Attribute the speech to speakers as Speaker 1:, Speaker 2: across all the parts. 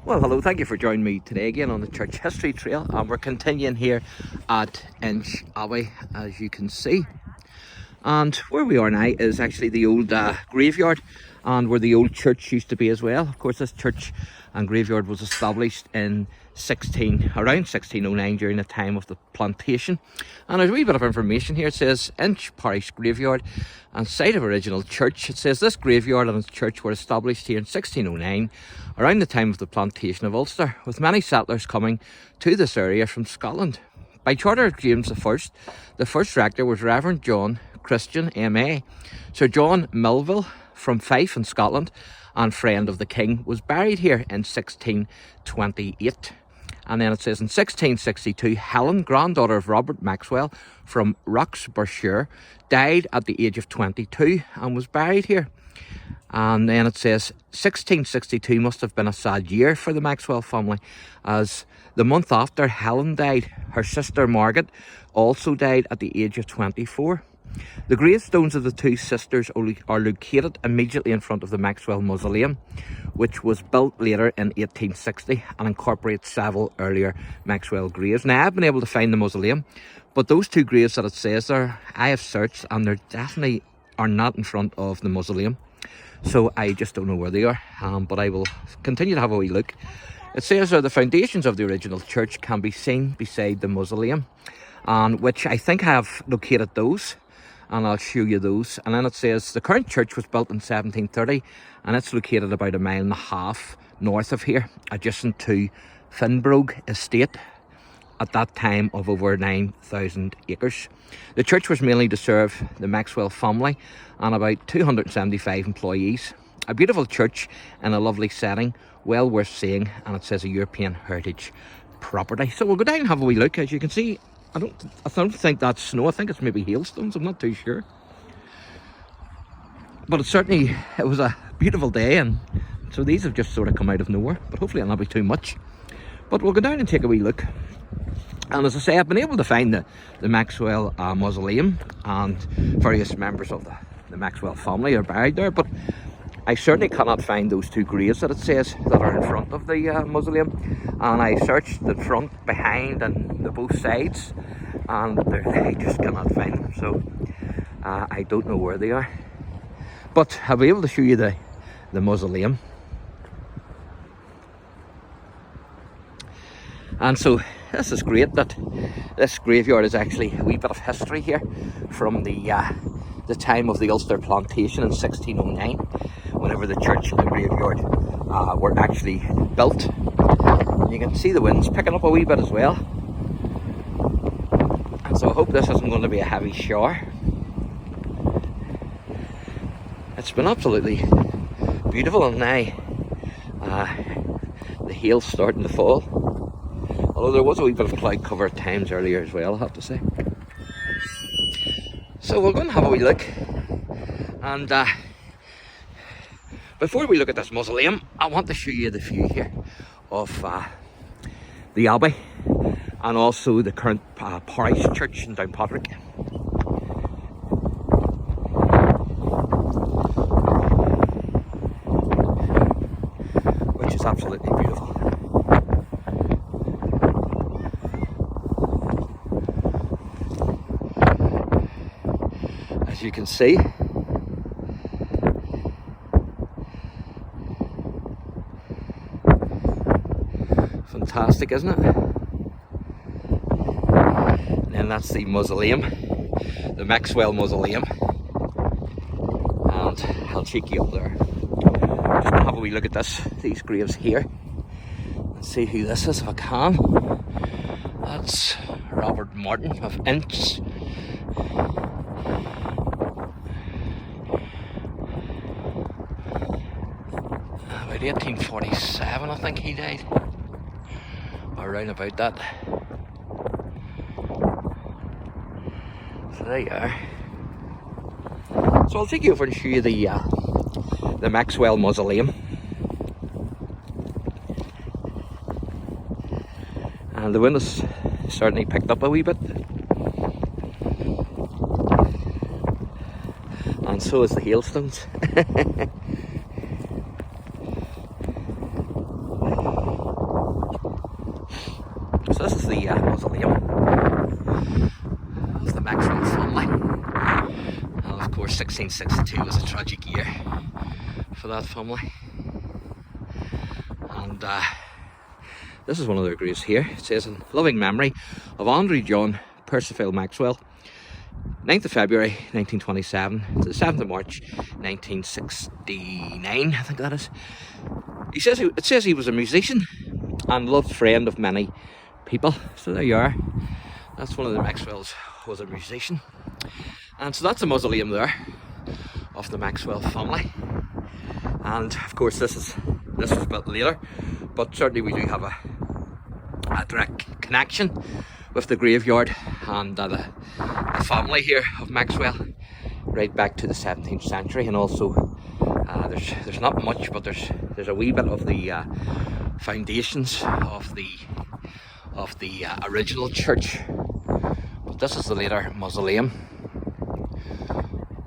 Speaker 1: Well, hello, thank you for joining me today again on the Church History Trail, and we're continuing here at Inch Abbey, as you can see. And where we are now is actually the old graveyard, and where the old church used to be as well. Of course, this church and graveyard was established in around 1609 during the time of the plantation. And there's a wee bit of information here. It says Inch Parish Graveyard and site of original church. It says this graveyard and its church were established here in 1609 around the time of the plantation of Ulster, with many settlers coming to this area from Scotland. By charter of James I, the first rector was Reverend John Christian M.A. Sir John Melville from Fife in Scotland, and friend of the king, was buried here in 1628. And then it says in 1662, Helen, granddaughter of Robert Maxwell from Roxburghshire, died at the age of 22 and was buried here. And then it says 1662 must have been a sad year for the Maxwell family, as the month after Helen died, her sister Margaret also died at the age of 24. The gravestones of the two sisters are located immediately in front of the Maxwell Mausoleum, which was built later in 1860 and incorporates several earlier Maxwell graves. Now, I've been able to find the mausoleum, but those two graves that it says there, I have searched and they definitely are not in front of the mausoleum. So I just don't know where they are, but I will continue to have a wee look. It says the foundations of the original church can be seen beside the mausoleum, and which I think I have located those, and I'll show you those. And then it says the current church was built in 1730, and it's located about 1.5 miles north of here, adjacent to Finbrogue Estate, at that time of over 9,000 acres. The church was mainly to serve the Maxwell family and about 275 employees. A beautiful church in a lovely setting, well worth seeing, and it says a European heritage property. So we'll go down and have a wee look. As you can see, I don't think that's snow. I think it's maybe hailstones. I'm not too sure. But it was a beautiful day, and so these have just sort of come out of nowhere. But hopefully it'll not be too much. But we'll go down and take a wee look. And as I say, I've been able to find the Maxwell Mausoleum, and various members of the Maxwell family are buried there. But I certainly cannot find those two graves that it says that are in front of the mausoleum. And I searched the front, behind, and the both sides, and I just cannot find them. So I don't know where they are. But I'll be able to show you the mausoleum. And so this is great that this graveyard is actually a wee bit of history here from the time of the Ulster plantation in 1609, whenever the church and the graveyard were actually built. And you can see the winds picking up a wee bit as well. And so I hope this isn't going to be a heavy shower. It's been absolutely beautiful, and now the hail's starting to fall. Although there was a wee bit of cloud cover at times earlier as well, I have to say. So we're going to have a wee look. And before we look at this mausoleum, I want to show you the view here of the Abbey, and also the current parish church in Downpatrick. Which is absolutely beautiful. As you can see, fantastic, isn't it? And then that's the mausoleum, the Maxwell Mausoleum, and I'll take you up there. Just gonna have a wee look at these graves here, and see who this is if I can. That's Robert Martin of Inch. About 1847, I think he died, or around about that. So there you are. So I'll take you over and show you the Maxwell Mausoleum. And the wind has certainly picked up a wee bit. And so is the hailstones. So this is the mausoleum of the Maxwell family. And of course 1662 was a tragic year for that family. And this is one of their graves here. It says, in loving memory of Andrew John Percival Maxwell, 9th of February 1927 to the 7th of March 1969, I think that is. It says he was a musician and loved friend of many people. So there you are. That's one of the Maxwells, was a musician. And so that's a mausoleum there of the Maxwell family. And of course this was built later, but certainly we do have a direct connection with the graveyard and the family here of Maxwell right back to the 17th century. And also there's not much, but there's a wee bit of the foundations of the original church. But this is the later mausoleum,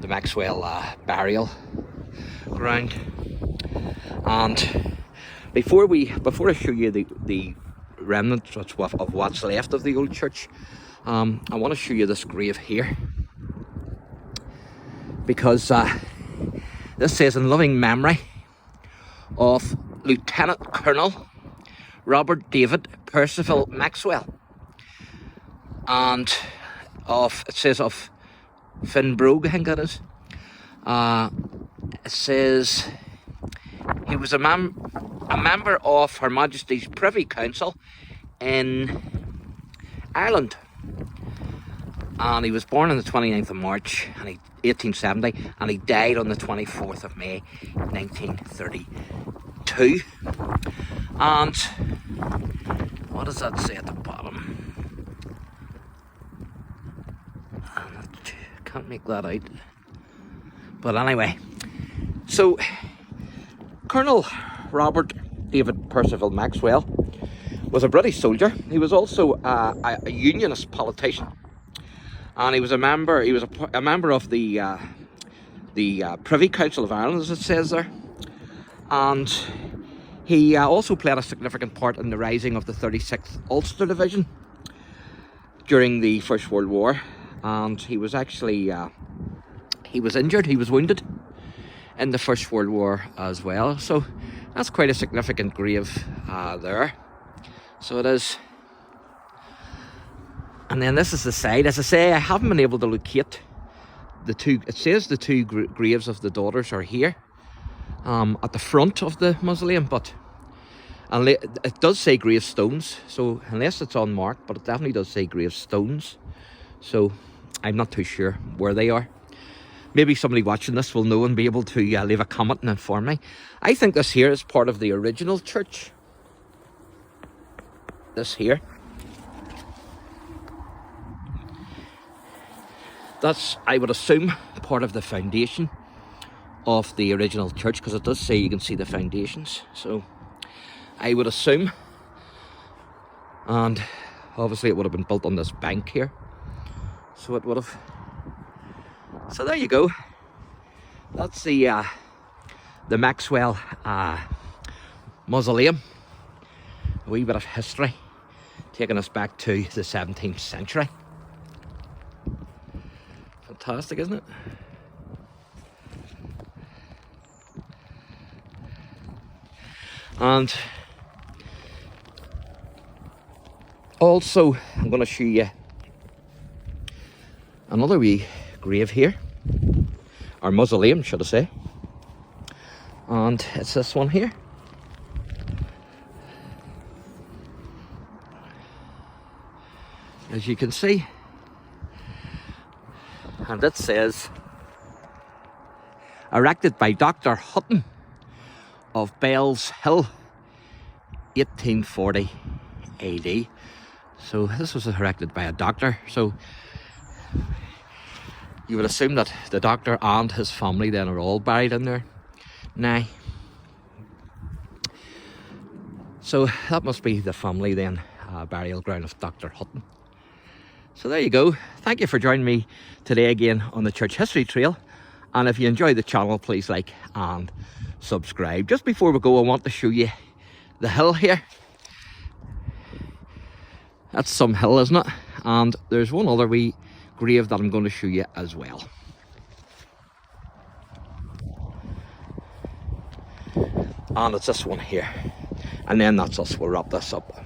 Speaker 1: the Maxwell burial ground. And before I show you the remnants of what's left of the old church, I want to show you this grave here, because this says, in loving memory of Lieutenant Colonel Robert David Percival Maxwell, and it says of Finbrogue, I think that is. It says he was a member of Her Majesty's Privy Council in Ireland, and he was born on the 29th of March 1870, and he died on the 24th of May 1932. And what does that say at the bottom? Can't make that out, but anyway, so Colonel Robert David Percival Maxwell was a British soldier. He was also a unionist politician, and he was a member of the Privy Council of Ireland, as it says there. And he also played a significant part in the rising of the 36th Ulster Division during the First World War. And he was actually he was injured, he was wounded in the First World War as well. So that's quite a significant grave there. So it is. And then this is the side. As I say, I haven't been able to locate the two. It says the two graves of the daughters are here at the front of the mausoleum, but it does say gravestones. So unless it's unmarked, but it definitely does say gravestones. So I'm not too sure where they are. Maybe somebody watching this will know and be able to leave a comment and inform me. I think this here is part of the original church. This here. That's, I would assume, part of the foundation of the original church, because it does say you can see the foundations. So I would assume. And obviously it would have been built on this bank here. So it would have. So there you go. That's the Maxwell mausoleum. A wee bit of history taking us back to the 17th century. Fantastic, isn't it? And also I'm going to show you another wee grave here, or mausoleum should I say, and it's this one here. As you can see, and it says erected by Dr. Hutton of Bell's Hill, 1840 AD. So this was erected by a doctor, so you would assume that the doctor and his family then are all buried in there now. So that must be the family then, burial ground of Dr. Hutton. So there you go. Thank you for joining me today again on the Church History Trail. And if you enjoy the channel, please like and subscribe. Just before we go, I want to show you the hill here. That's some hill, isn't it? And there's one other wee grave that I'm going to show you as well. And it's this one here. And then that's us. We'll wrap this up.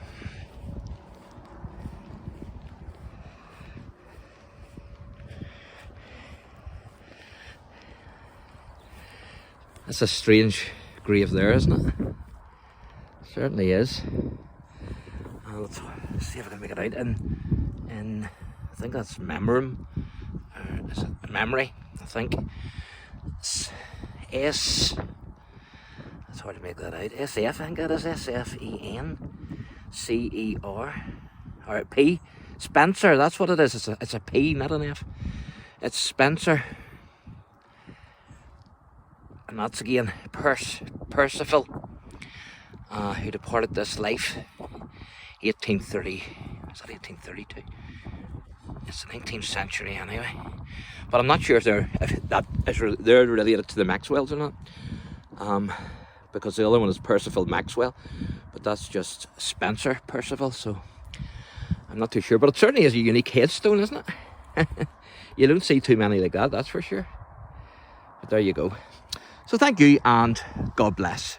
Speaker 1: That's a strange grave there, isn't it? Certainly is. Let's see if I can make it out. In I think that's Memoriam. Is it Memory? I think. It's S. It's hard to make that out. SF, I think it is. SFENCER. Or P. Spencer, that's what it is. It's a P, not an F. It's Spencer. And that's again Percival, who departed this life 1830. Is that 1832? It's the 19th century anyway. But I'm not sure if they're related to the Maxwells or not. Because the other one is Percival Maxwell, but that's just Spencer Percival, so I'm not too sure. But it certainly is a unique headstone, isn't it? You don't see too many like that, that's for sure. But there you go. So thank you and God bless.